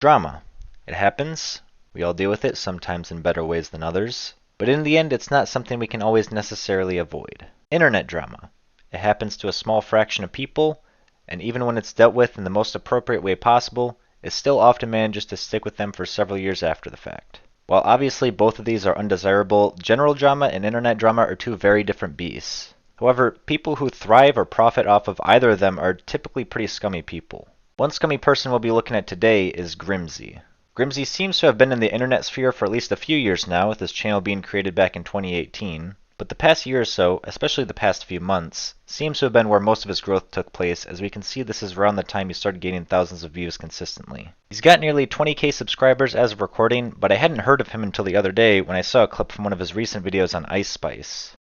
Drama. It happens. We all deal with it, sometimes in better ways than others. But in the end, it's not something we can always necessarily avoid. Internet drama. It happens to a small fraction of people, and even when it's dealt with in the most appropriate way possible, it still often manages to stick with them for several years after the fact. While obviously both of these are undesirable, general drama and internet drama are two very different beasts. However, people who thrive or profit off of either of them are typically pretty scummy people. One scummy person we'll be looking at today is Grimsy. Grimsy seems to have been in the internet sphere for at least a few years now, with his channel being created back in 2018. But the past year or so, especially the past few months, seems to have been where most of his growth took place, as we can see this is around the time he started gaining thousands of views consistently. He's got nearly 20k subscribers as of recording, but I hadn't heard of him until the other day when I saw a clip from one of his recent videos on Ice Spice.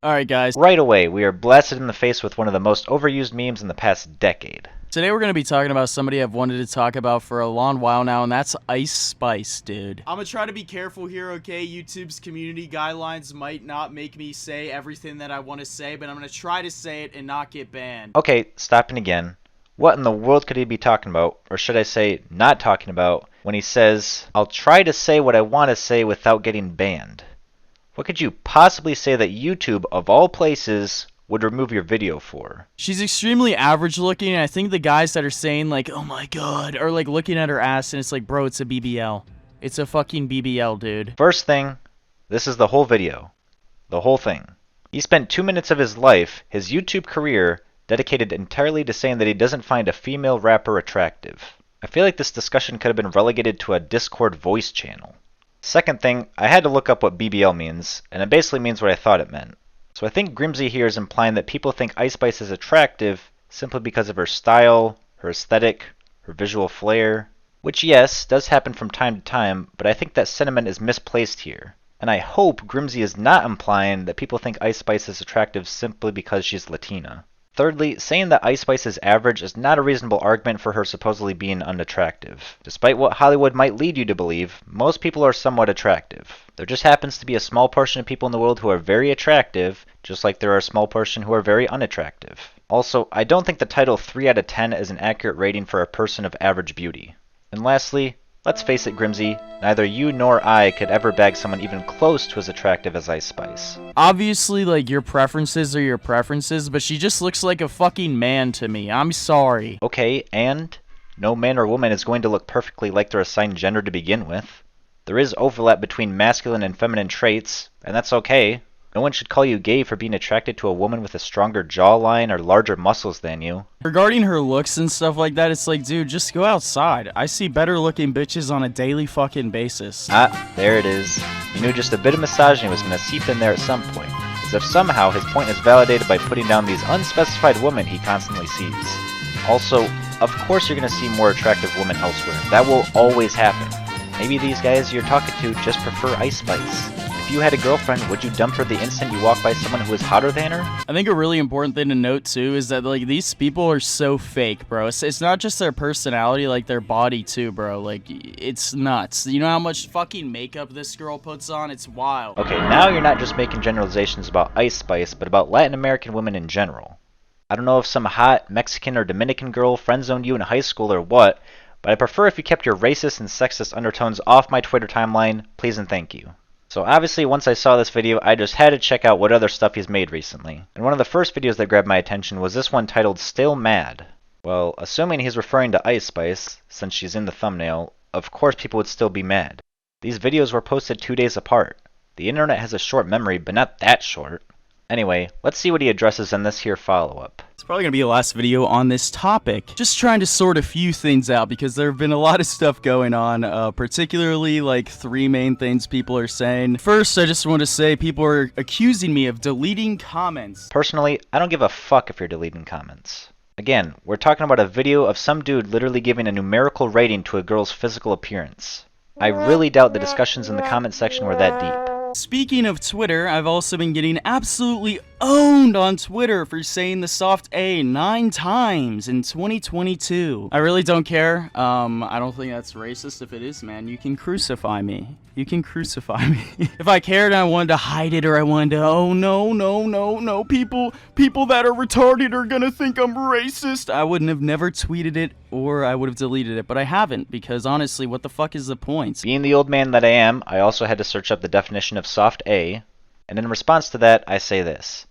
Alright guys, Right away, we are blasted in the face with one of the most overused memes in the past decade. today we're going to be talking about somebody I've wanted to talk about for a long while now, and that's Ice Spice, dude. I'm going to try to be careful here, okay? YouTube's community guidelines might not make me say everything that I want to say, but I'm going to try to say it and not get banned. Okay, stopping again. What in the world could he be talking about, or should I say not talking about, when he says, "I'll try to say what I want to say without getting banned"? What could you possibly say that YouTube, of all places, would remove your video for? She's extremely average looking, and I think the guys that are saying, like, oh my god, are like looking at her ass, and it's like, bro, it's a BBL. It's a fucking BBL, dude. First thing, this is the whole video. The whole thing. He spent 2 minutes of his life, his YouTube career, dedicated entirely to saying that he doesn't find a female rapper attractive. I feel like this discussion could have been relegated to a Discord voice channel. Second thing, I had to look up what BBL means, and it basically means what I thought it meant. So I think Grimsy here is implying that people think Ice Spice is attractive simply because of her style, her aesthetic, her visual flair, which yes, does happen from time to time, but I think that sentiment is misplaced here. And I hope Grimsy is not implying that people think Ice Spice is attractive simply because she's Latina. Thirdly, saying that Ice Spice is average is not a reasonable argument for her supposedly being unattractive. Despite what Hollywood might lead you to believe, most people are somewhat attractive. There just happens to be a small portion of people in the world who are very attractive, just like there are a small portion who are very unattractive. Also, I don't think the title 3 out of 10 is an accurate rating for a person of average beauty. And lastly, let's face it, Grimsy, neither you nor I could ever bag someone even close to as attractive as Ice Spice. Obviously, like, your preferences are your preferences, but she just looks like a fucking man to me. I'm sorry. Okay, and no man or woman is going to look perfectly like their assigned gender to begin with. There is overlap between masculine and feminine traits, and that's okay. No one should call you gay for being attracted to a woman with a stronger jawline or larger muscles than you. Regarding her looks and stuff like that, it's like, dude, just go outside. I see better looking bitches on a daily fucking basis. Ah, there it is. You knew just a bit of misogyny was going to seep in there at some point, as if somehow his point is validated by putting down these unspecified women he constantly sees. Also, of course you're going to see more attractive women elsewhere. That will always happen. Maybe these guys you're talking to just prefer Ice Spice. If you had a girlfriend, would you dump her the instant you walk by someone who is hotter than her? I think a really important thing to note too is that, like, these people are so fake, bro. It's not just their personality, like their body too, bro. Like, it's nuts. You know how much fucking makeup this girl puts on? It's wild. Okay, now you're not just making generalizations about Ice Spice, but about Latin American women in general. I don't know if some hot Mexican or Dominican girl friend-zoned you in high school or what, but I prefer if you kept your racist and sexist undertones off my Twitter timeline, please and thank you. So obviously once I saw this video, I just had to check out what other stuff he's made recently. And one of the first videos that grabbed my attention was this one titled Still Mad. Well, assuming he's referring to Ice Spice, since she's in the thumbnail, of course people would still be mad. These videos were posted 2 days apart. The internet has a short memory, but not that short. Anyway, let's see what he addresses in this here follow-up. It's probably going to be the last video on this topic. Just trying to sort a few things out because there have been a lot of stuff going on, particularly like 3 main things people are saying. First, I just want to say people are accusing me of deleting comments. Personally, I don't give a fuck if you're deleting comments. Again, we're talking about a video of some dude literally giving a numerical rating to a girl's physical appearance. I really doubt the discussions in the comment section were that deep. Speaking of Twitter, I've also been getting absolutely owned on Twitter for saying the soft A 9 times in 2022. I really don't care. I don't think that's racist. If it is, man, you can crucify me. You can crucify me. If I cared and I wanted to hide it, or I wanted to, oh no, people that are retarded are gonna think I'm racist, I wouldn't have never tweeted it, or I would have deleted it, but I haven't, because honestly, what the fuck is the point? Being the old man that I am, I also had to search up the definition of soft A, and in response to that, I say this.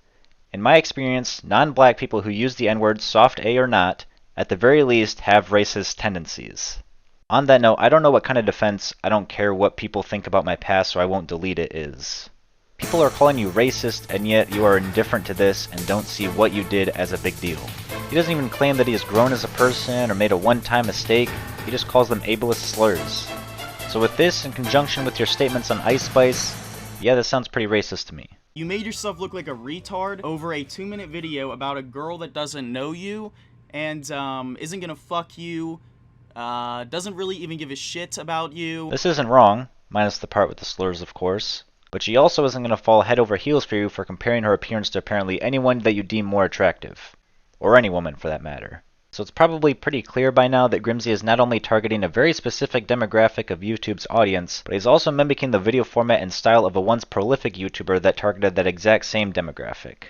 In my experience, non-black people who use the N-word, soft A or not, at the very least have racist tendencies. On that note, I don't know what kind of defense "I don't care what people think about my past so I won't delete it" is. People are calling you racist, and yet you are indifferent to this and don't see what you did as a big deal. He doesn't even claim that he has grown as a person or made a one-time mistake, he just calls them ableist slurs. So with this, in conjunction with your statements on Ice Spice, yeah, this sounds pretty racist to me. You made yourself look like a retard over a 2-minute video about a girl that doesn't know you and isn't gonna fuck you, doesn't really even give a shit about you. This isn't wrong, minus the part with the slurs of course, but she also isn't gonna fall head over heels for you for comparing her appearance to apparently anyone that you deem more attractive. Or any woman for that matter. So it's probably pretty clear by now that Grimsy is not only targeting a very specific demographic of YouTube's audience, but he's also mimicking the video format and style of a once prolific YouTuber that targeted that exact same demographic.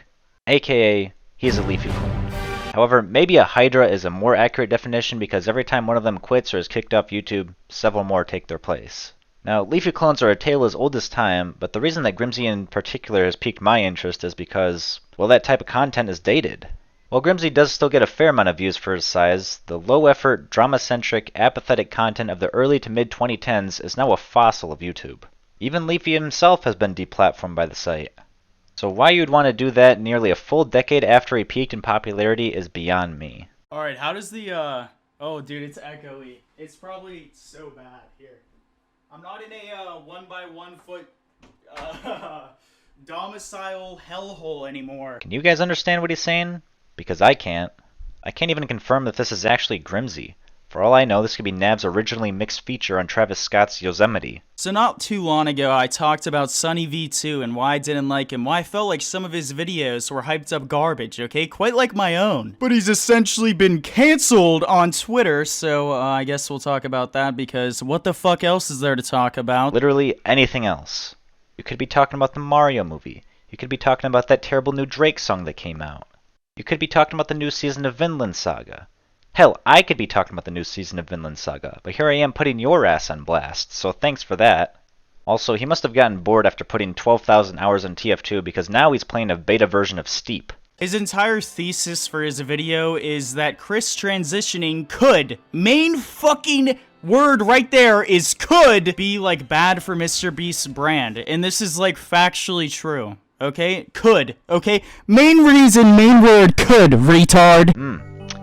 AKA, he's a Leafy clone. However, maybe a Hydra is a more accurate definition because every time one of them quits or is kicked off YouTube, several more take their place. Now, Leafy clones are a tale as old as time, but the reason that Grimsy in particular has piqued my interest is because, well, that type of content is dated. While Grimsy does still get a fair amount of views for his size, the low-effort, drama-centric, apathetic content of the early to mid-2010s is now a fossil of YouTube. Even Leafy himself has been deplatformed by the site. So why you'd want to do that nearly a full decade after he peaked in popularity is beyond me. Alright, how does the, oh dude, it's echoey. It's probably so bad. Here. I'm not in a 1x1 foot, domicile hellhole anymore. Can you guys understand what he's saying? Because I can't. I can't even confirm that this is actually Grimsy. For all I know, this could be Nav's originally mixed feature on Travis Scott's Yosemite. So not too long ago, I talked about Sunny V2 and why I didn't like him, why I felt like some of his videos were hyped up garbage, okay? Quite like my own. But he's essentially been cancelled on Twitter, so I guess we'll talk about that because what the fuck else is there to talk about? Literally anything else. You could be talking about the Mario movie. You could be talking about that terrible new Drake song that came out. You could be talking about the new season of Vinland Saga. Hell, I could be talking about the new season of Vinland Saga, but here I am putting your ass on blast, so thanks for that. Also, he must have gotten bored after putting 12,000 hours on TF2 because now he's playing a beta version of Steep. His entire thesis for his video is that Chris transitioning could, main fucking word right there is could, be like bad for Mr. Beast's brand, and this is like factually true. Okay? Could. Okay? Main reason, main word, could, retard.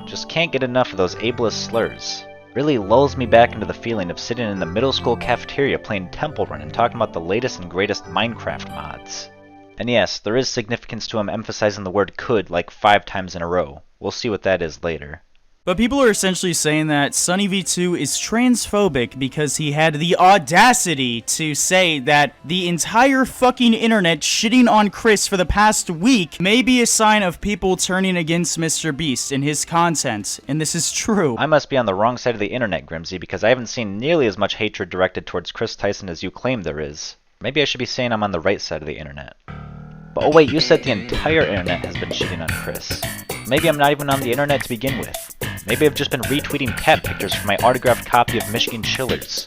Just can't get enough of those ableist slurs. Really lulls me back into the feeling of sitting in the middle school cafeteria playing Temple Run and talking about the latest and greatest Minecraft mods. And yes, there is significance to him emphasizing the word could like 5 times in a row. We'll see what that is later. But people are essentially saying that Sunny V2 is transphobic because he had the audacity to say that the entire fucking internet shitting on Chris for the past week may be a sign of people turning against Mr. Beast and his content, and this is true. I must be on the wrong side of the internet, Grimsy, because I haven't seen nearly as much hatred directed towards Chris Tyson as you claim there is. Maybe I should be saying I'm on the right side of the internet. But oh wait, you said the entire internet has been shitting on Chris. Maybe I'm not even on the internet to begin with. Maybe I've just been retweeting cat pictures for my autographed copy of Michigan Chillers.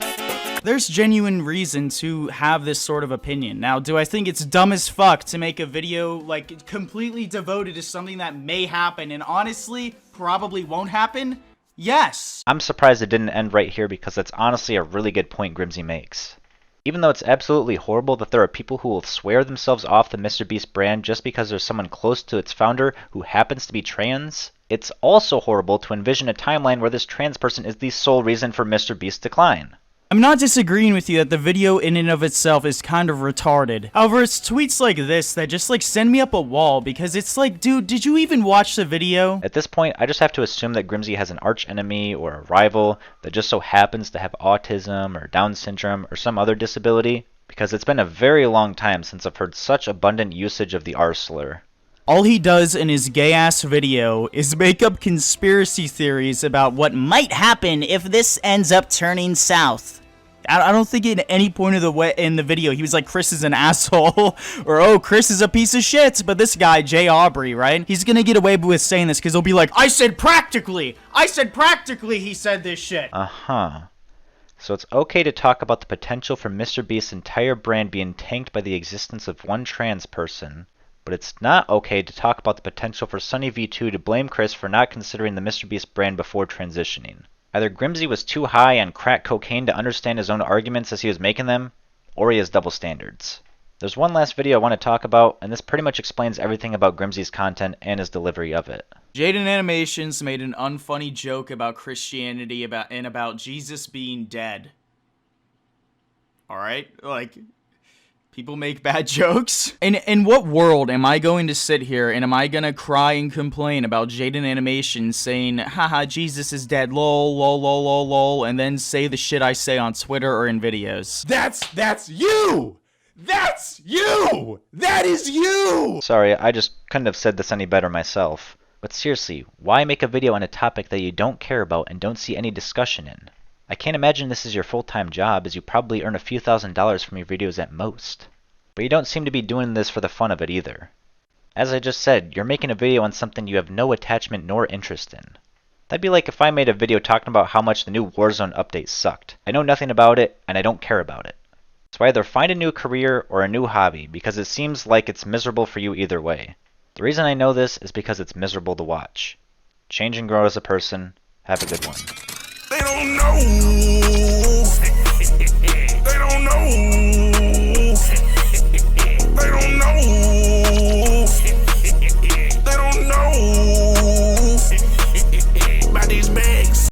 There's genuine reason to have this sort of opinion. Now, do I think it's dumb as fuck to make a video, like, completely devoted to something that may happen and honestly probably won't happen? Yes! I'm surprised it didn't end right here because that's honestly a really good point Grimsy makes. Even though it's absolutely horrible that there are people who will swear themselves off the MrBeast brand just because there's someone close to its founder who happens to be trans, it's also horrible to envision a timeline where this trans person is the sole reason for MrBeast's decline. I'm not disagreeing with you that the video in and of itself is kind of retarded. However, it's tweets like this that just like send me up a wall because it's like, dude, did you even watch the video? At this point, I just have to assume that Grimsy has an arch enemy or a rival that just so happens to have autism or Down syndrome or some other disability. because it's been a very long time since I've heard such abundant usage of the R slur. All he does in his gay-ass video is make up conspiracy theories about what might happen if this ends up turning south. I don't think at any point of the way in the video he was like, Chris is an asshole, or oh, Chris is a piece of shit. But this guy, Jay Aubrey, right? He's gonna get away with saying this because he'll be like, I said practically he said this shit. So it's okay to talk about the potential for MrBeast's entire brand being tanked by the existence of one trans person, but it's not okay to talk about the potential for SunnyV2 to blame Chris for not considering the MrBeast brand before transitioning. Either Grimsy was too high on crack cocaine to understand his own arguments as he was making them, or he has double standards. There's one last video I want to talk about, and this pretty much explains everything about Grimsy's content and his delivery of it. Jaden Animations made an unfunny joke about Christianity about Jesus being dead. Alright? Like, people make bad jokes. In what world am I going to sit here and am I gonna cry and complain about Jaden Animations saying, haha, Jesus is dead, lol, lol, lol, lol, lol, and then say the shit I say on Twitter or in videos? That's you! That's you! That is you! Sorry, I just couldn't have said this any better myself. But seriously, why make a video on a topic that you don't care about and don't see any discussion in? I can't imagine this is your full-time job, as you probably earn a few $1,000s from your videos at most. But you don't seem to be doing this for the fun of it either. As I just said, you're making a video on something you have no attachment nor interest in. That'd be like if I made a video talking about how much the new Warzone update sucked. I know nothing about it, and I don't care about it. So either find a new career or a new hobby, because it seems like it's miserable for you either way. The reason I know this is because it's miserable to watch. Change and grow as a person. Have a good one. They don't know